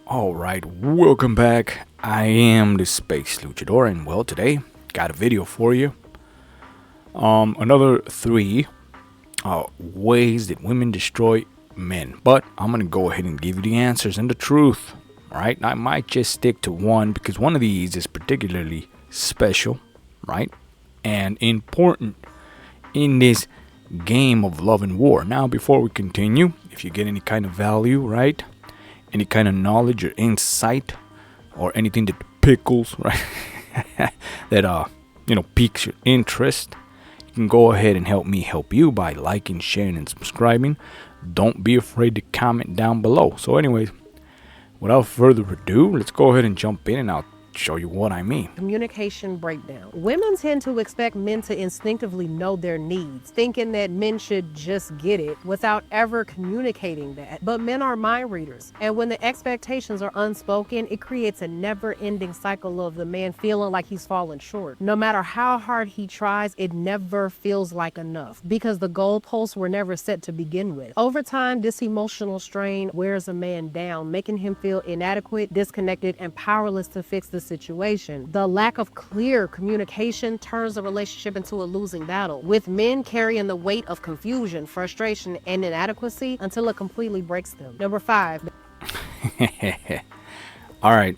All right, welcome back. I am the Space Luchador, and well, today got a video for you. Another three ways that women destroy men. But I'm gonna go ahead and give you the answers and the truth. All right, I might just stick to one because one of these is particularly special, right, and important in this game of love and war. Now, before we continue, if you get any kind of value, right, any kind of knowledge or insight or anything that pickles, right, that piques your interest, you can go ahead and help me help you by liking, sharing, and subscribing. Don't be afraid to comment down below. So anyways, without further ado, let's go ahead and jump in and I'll show you what I mean. Communication breakdown. Women tend to expect men to instinctively know their needs, thinking that men should just get it without ever communicating that. But men are mind readers, and when the expectations are unspoken, it creates a never-ending cycle of the man feeling like he's fallen short. No matter how hard he tries, it never feels like enough because the goalposts were never set to begin with. Over time, this emotional strain wears a man down, making him feel inadequate, disconnected, and powerless to fix the situation. The lack of clear communication turns the relationship into a losing battle, with men carrying the weight of confusion, frustration, and inadequacy until it completely breaks them. Number 5. All right,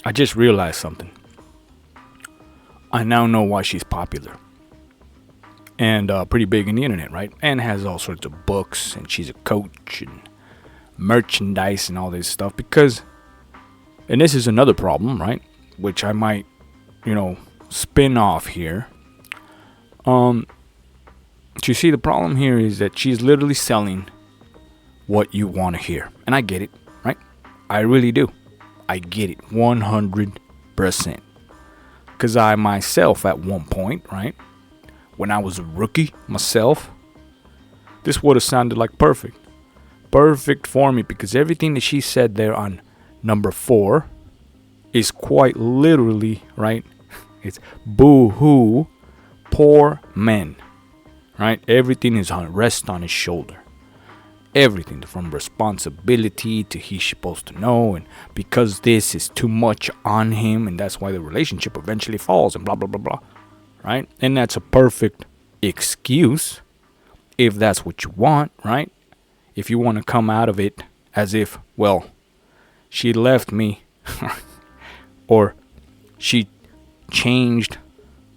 I just realized something. I now know why she's popular and pretty big in the internet, right? And has all sorts of books, and she's a coach and merchandise and all this stuff because, and this is another problem, right, which I might, spin off here. You see, the problem here is that she's literally selling what you want to hear. And I get it, right? I really do. I get it 100%. Because I myself, at one point, right, when I was a rookie myself, this would have sounded like perfect. Perfect for me, because everything that she said there on number 4 is quite literally, right? It's boo-hoo, poor men, right? Everything is rests on his shoulder. Everything from responsibility to he's supposed to know, and because this is too much on him, and that's why the relationship eventually falls, and blah, blah, blah, blah, right? And that's a perfect excuse if that's what you want, right? If you want to come out of it as if, well, she left me or she changed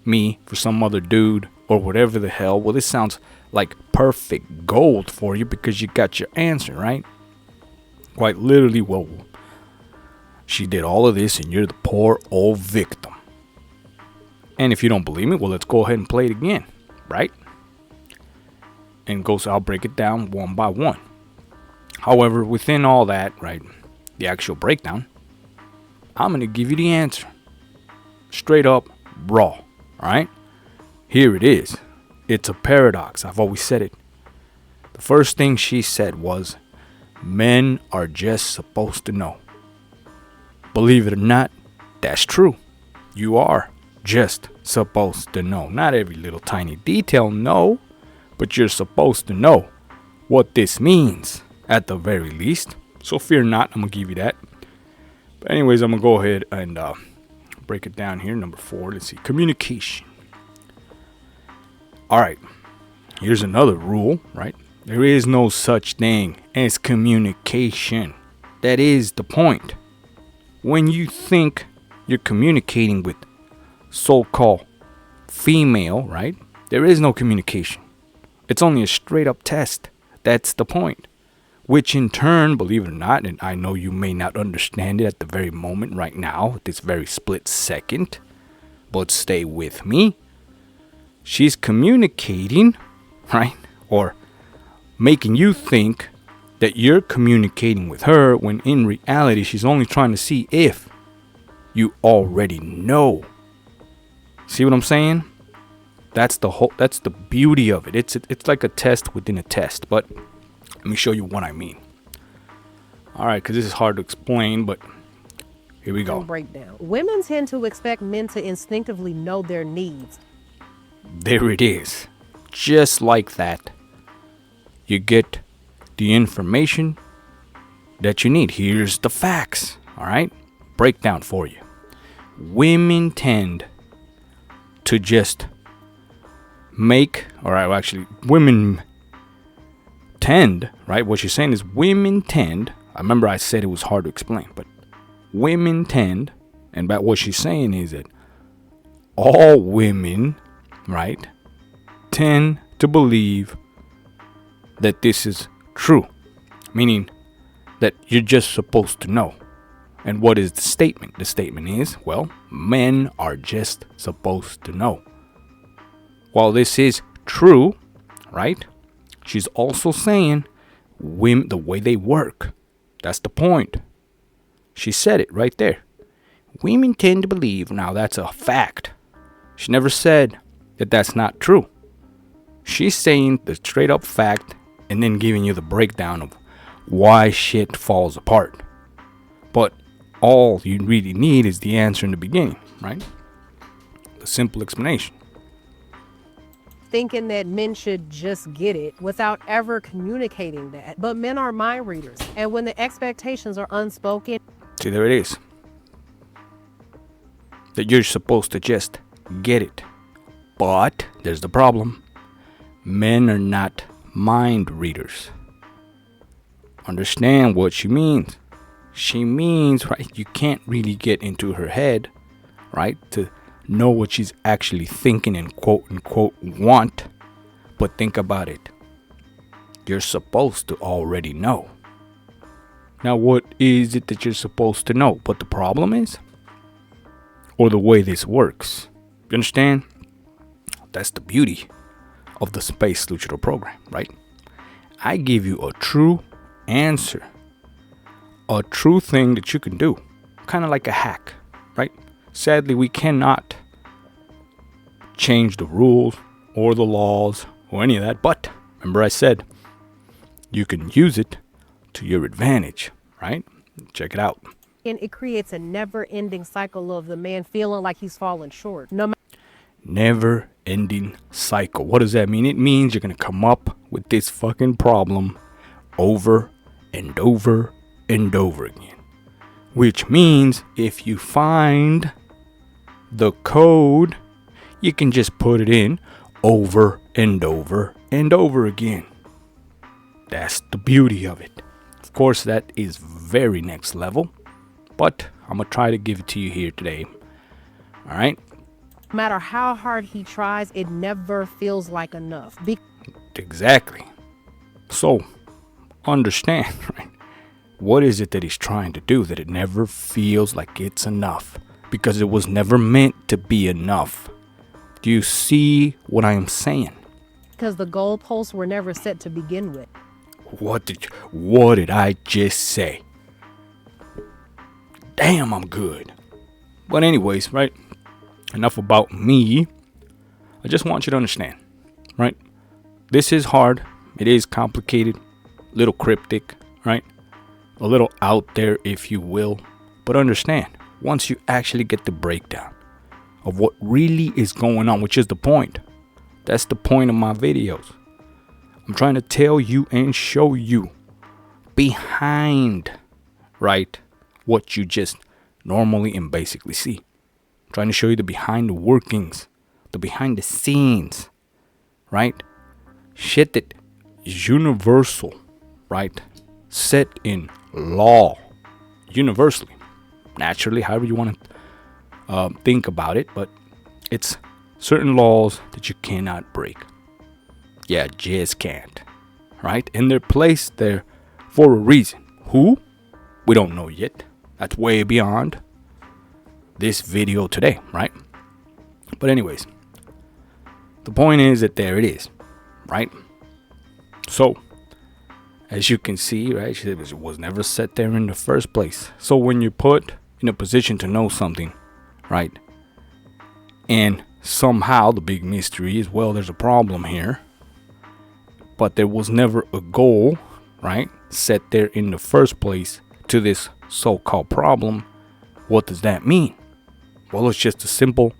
me for some other dude or whatever the hell. Well, this sounds like perfect gold for you because you got your answer, right? Quite literally, well, she did all of this and you're the poor old victim. And if you don't believe me, well, let's go ahead and play it again, right? And I'll break it down one by one. However, within all that, right, the actual breakdown, I'm going to give you the answer. Straight up, raw. All right? Here it is. It's a paradox. I've always said it. The first thing she said was, men are just supposed to know. Believe it or not, that's true. You are just supposed to know. Not every little tiny detail, no. But you're supposed to know what this means, at the very least. So fear not, I'm going to give you that. But anyways, I'm going to go ahead and break it down here. Number 4, let's see. Communication. All right. Here's another rule, right? There is no such thing as communication. That is the point. When you think you're communicating with so-called female, right? There is no communication. It's only a straight up test. That's the point. Which in turn, believe it or not, and I know you may not understand it at the very moment right now, at this very split second, but stay with me. She's communicating, right? Or making you think that you're communicating with her when in reality she's only trying to see if you already know. See what I'm saying? That's the beauty of it. It's like a test within a test, but let me show you what I mean. All right, because this is hard to explain, but here we go. Breakdown. Women tend to expect men to instinctively know their needs. There it is. Just like that. You get the information that you need. Here's the facts, All right? Breakdown for you. Women tend to just women tend, right? What she's saying is women tend. I remember I said it was hard to explain, but women tend, and what she's saying is that all women, right, tend to believe that this is true, meaning that you're just supposed to know. And what is the statement? The statement is, well, men are just supposed to know. While this is true, right, she's also saying women, the way they work, that's the point. She said it right there. Women tend to believe, now that's a fact. She never said that that's not true. She's saying the straight up fact and then giving you the breakdown of why shit falls apart. But all you really need is the answer in the beginning, right? The simple explanation. Thinking that men should just get it without ever communicating that. But men are mind readers. And when the expectations are unspoken. See, there it is. That you're supposed to just get it. But there's the problem. Men are not mind readers. Understand what she means. She means, right, you can't really get into her head, right, to know what she's actually thinking and quote unquote want. But think about it. You're supposed to already know. Now, what is it that you're supposed to know? But the problem is, or the way this works, you understand? That's the beauty of the Space Luchador program, right? I give you a true answer, a true thing that you can do, kind of like a hack, right? Sadly, we cannot change the rules or the laws or any of that, but remember I said you can use it to your advantage, right? Check it out. And it creates a never-ending cycle of the man feeling like he's fallen short. Never-ending cycle. What does that mean? It means you're going to come up with this fucking problem over and over and over again. Which means if you find the code, you can just put it in over and over and over again. That's the beauty of it. Of course, that is very next level, but I'm going to try to give it to you here today. All right? No matter how hard he tries, it never feels like enough. Exactly. So, understand, right? What is it that he's trying to do that it never feels like it's enough? Because it was never meant to be enough. Do you see what I am saying? Because the goalposts were never set to begin with. What did I just say? Damn, I'm good. But anyways, right? Enough about me. I just want you to understand, right? This is hard. It is complicated, a little cryptic, right? A little out there, if you will. But understand, once you actually get the breakdown of what really is going on, which is the point. That's the point of my videos. I'm trying to tell you and show you behind, right, what you just normally and basically see. I'm trying to show you the behind the workings, the behind the scenes, right? Shit that is universal, right? Set in law, universally, naturally, however you want to think about it, but it's certain laws that you cannot break. Yeah, just can't, right? And they're placed there for a reason. Who? We don't know yet. That's way beyond this video today, right? But anyways, the point is that there it is, right? So, as you can see, right, it was never set there in the first place. So when you're put in a position to know something, right, and somehow the big mystery is, well, there's a problem here, but there was never a goal, right, set there in the first place to this so-called problem. What does that mean? Well, it's just a simple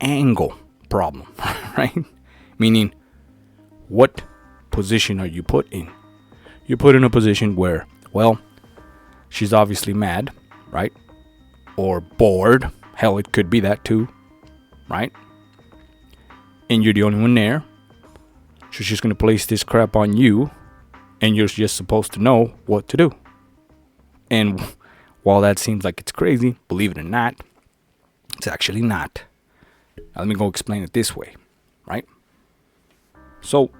angle problem, right? Meaning, what position are you put in? You're put in a position where, well, She's obviously mad, right? Or bored. Hell, it could be that too, right? And you're the only one there. So she's going to place this crap on you, and you're just supposed to know what to do. And while that seems like it's crazy, believe it or not, it's actually not. Now, let me go explain it this way, right? So,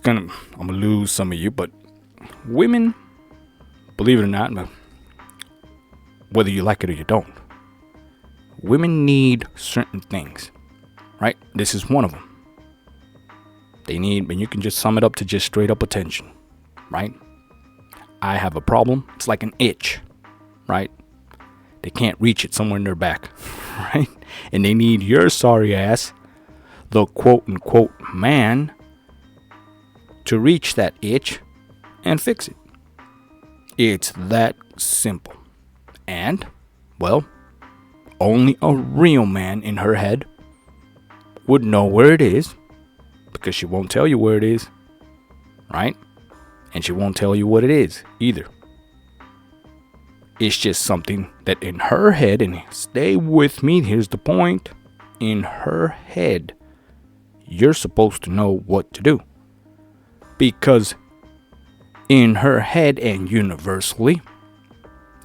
I'm gonna lose some of you, but women, believe it or not, whether you like it or you don't, women need certain things, right? This is one of them. They need, and you can just sum it up to just straight up attention, right? I have a problem. It's like an itch, right? They can't reach it somewhere in their back, right? And they need your sorry ass, the quote unquote man, to reach that itch and fix it. It's that simple. And, well, only a real man in her head would know where it is, because she won't tell you where it is, right? And she won't tell you what it is either. It's just something that in her head, and stay with me, here's the point. In her head, you're supposed to know what to do. Because in her head and universally,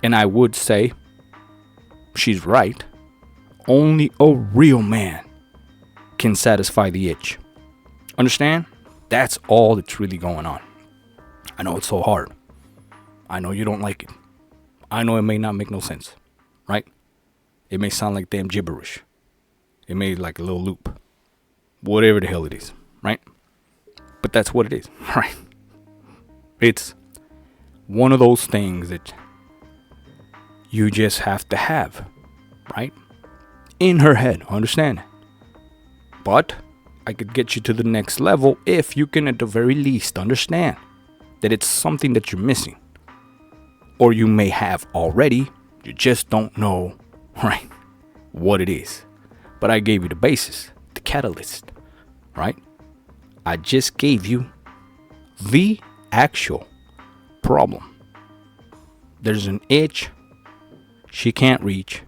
and I would say she's right, only a real man can satisfy the itch. Understand? That's all that's really going on. I know it's so hard. I know you don't like it. I know it may not make no sense, right? It may sound like damn gibberish. It may like a little loop. Whatever the hell it is, right? But that's what it is, right? It's one of those things that you just have to have, right? In her head, understand? But I could get you to the next level if you can at the very least understand that it's something that you're missing. Or you may have already, you just don't know, right, what it is. But I gave you the basis, the catalyst, right? I just gave you the actual problem. There's an itch she can't reach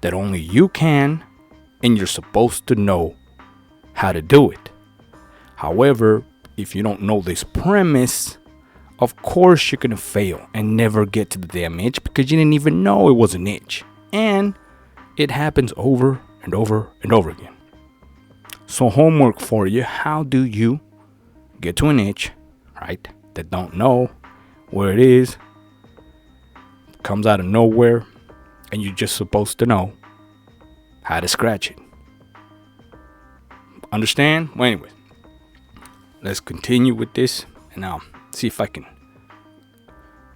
that only you can, and you're supposed to know how to do it. However, if you don't know this premise, of course you're going to fail and never get to the damn itch because you didn't even know it was an itch. And it happens over and over and over again. So homework for you, how do you get to an itch, right, that don't know where it is, comes out of nowhere, and you're just supposed to know how to scratch it. Understand? Well, anyway, let's continue with this and I'll see if I can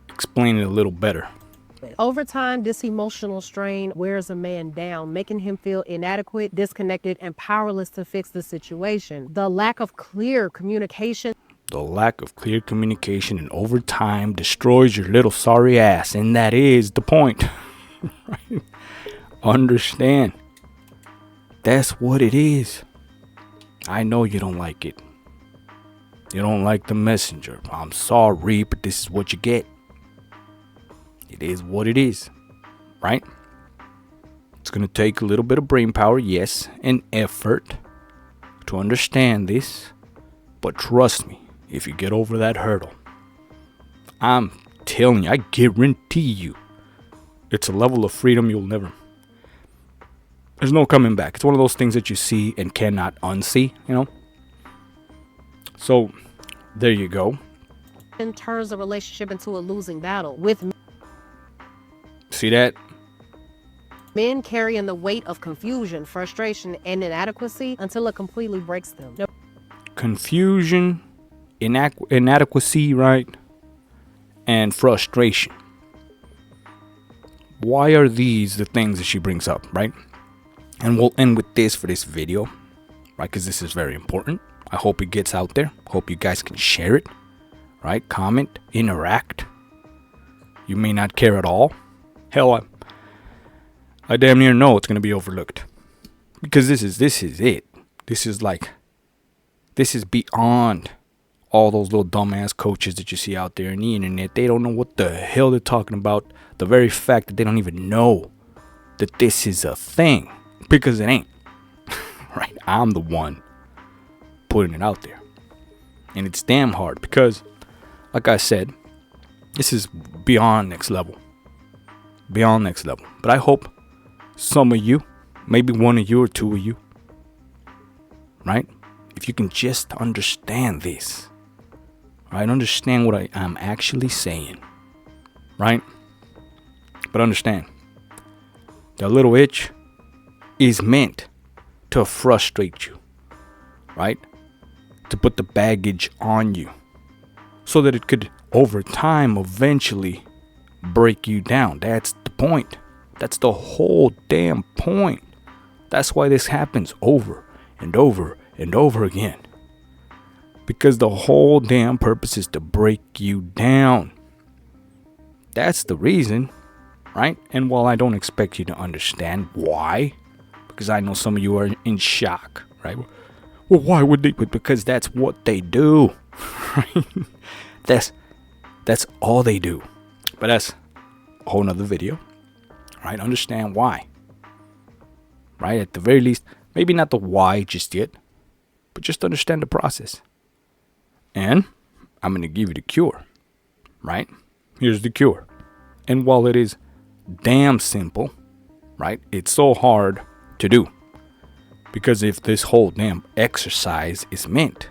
explain it a little better. Over time, this emotional strain wears a man down, making him feel inadequate, disconnected, and powerless to fix the situation. The lack of clear communication And over time destroys your little sorry ass. And that is the point. Right? Understand. That's what it is. I know you don't like it. You don't like the messenger. I'm sorry, but this is what you get. It is what it is, right? It's going to take a little bit of brain power, yes, and effort to understand this. But trust me, if you get over that hurdle, I'm telling you, I guarantee you, it's a level of freedom you'll never... There's no coming back. It's one of those things that you see and cannot unsee, you know? So, there you go. and turns the relationship into a losing battle, with See that? men carrying the weight of confusion, frustration, and inadequacy until it completely breaks them. Confusion, inadequacy, right? And frustration. Why are these the things that she brings up, right? And we'll end with this for this video, right? Because this is very important. I hope it gets out there. Hope you guys can share it, right? Comment, interact. You may not care at all. Hell, I damn near know it's going to be overlooked. Because this is it. This is beyond all those little dumbass coaches that you see out there on the internet, they don't know what the hell they're talking about. The very fact that they don't even know that this is a thing, because it ain't. Right? I'm the one putting it out there. And it's damn hard because, like I said, this is beyond next level. Beyond next level. But I hope some of you, maybe one of you or two of you, right? If you can just understand this, right? Understand what I'm actually saying, right? But understand, that little itch is meant to frustrate you, right? To put the baggage on you so that it could, over time, eventually break you down. That's the point. That's the whole damn point. That's why this happens over and over and over again. Because the whole damn purpose is to break you down. That's the reason, right? And while I don't expect you to understand why, because I know some of you are in shock, right? Well, why would they? Because that's what they do, right? That's all they do. But that's a whole nother video, right? Understand why, right? At the very least, maybe not the why just yet, but just understand the process. And I'm going to give you the cure, right? Here's the cure. And while it is damn simple, right? It's so hard to do. Because if this whole damn exercise is meant,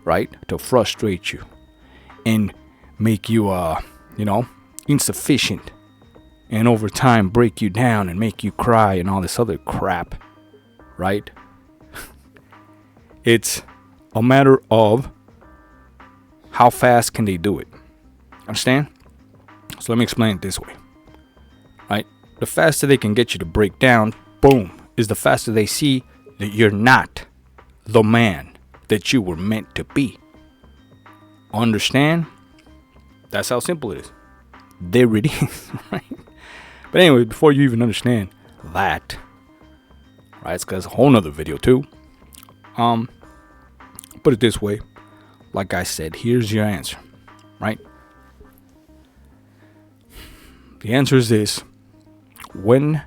right, to frustrate you and make you, insufficient, and over time break you down and make you cry and all this other crap, right? It's a matter of how fast can they do it. Understand? So let me explain it this way, right? The faster they can get you to break down, boom, is the faster they see that you're not the man that you were meant to be. Understand? That's how simple it is. There it is, right? But anyway, before you even understand that, right, it's because a whole nother video too. Put it this way, like I said, here's your answer, right? The answer is this: when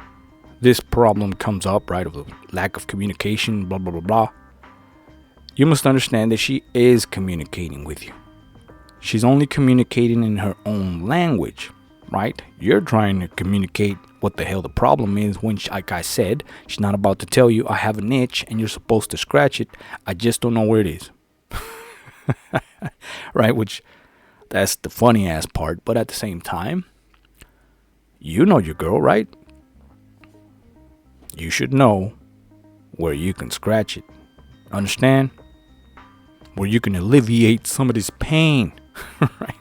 this problem comes up, right, of the lack of communication, blah blah blah blah, you must understand that she is communicating with you. She's only communicating in her own language, right? You're trying to communicate what the hell the problem is when, like I said, she's not about to tell you, I have an itch and you're supposed to scratch it. I just don't know where it is. Right? Which, that's the funny ass part. But at the same time, you know your girl, right? You should know where you can scratch it. Understand? Where you can alleviate some of this pain, right,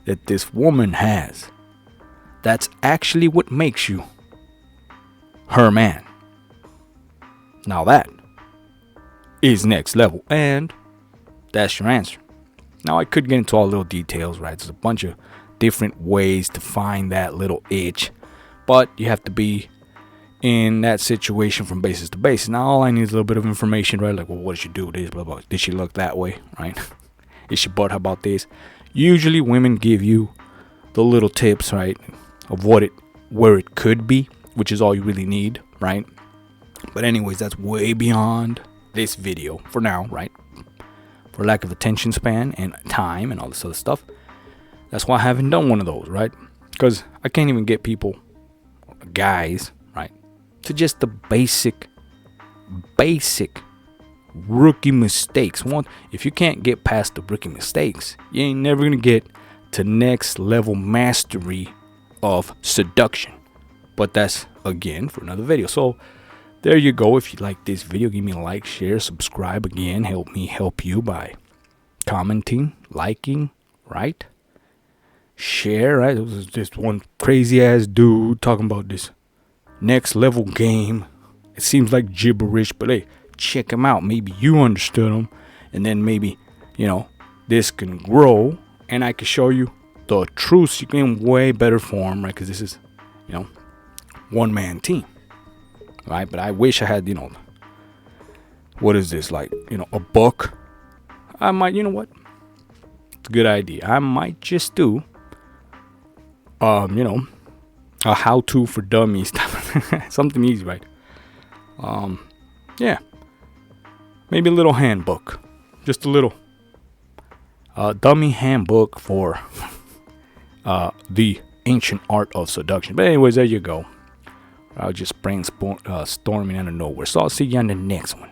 that this woman has. That's actually what makes you her man. Now that is next level, and that's your answer. Now I could get into all little details, right? There's a bunch of different ways to find that little itch, but you have to be in that situation from basis to basis. Now all I need is a little bit of information, right? Like, well, what did she do? This, blah, blah. Did she look that way, right? Is she butt? How about this? Usually women give you the little tips, right, of where it could be, which is all you really need, right? But anyways, that's way beyond this video for now, right? For lack of attention span and time and all this other stuff. That's why I haven't done one of those, right? Because I can't even get people, guys, right, to just the basic rookie mistakes. If you can't get past the rookie mistakes, you ain't never gonna get to next level mastery of seduction. But that's again for another video. So there you go. If you like this video, give me a like, share, subscribe. Again, help me help you by commenting, liking, right? Share, right? It was just one crazy ass dude talking about this next level game. It seems like gibberish, but hey, check him out. Maybe you understood him, and then maybe, this can grow, and I can show you the truth in way better form, right? Because this is, one man team, right? But I wish I had, what is this, like, a book? I might, you know what? It's a good idea. I might just do, a how-to for dummies. Something easy, right? Yeah. Maybe a little handbook. Just a little dummy handbook for the ancient art of seduction. But anyways, there you go. I'll just brainstorming out of nowhere. So I'll see you on the next one.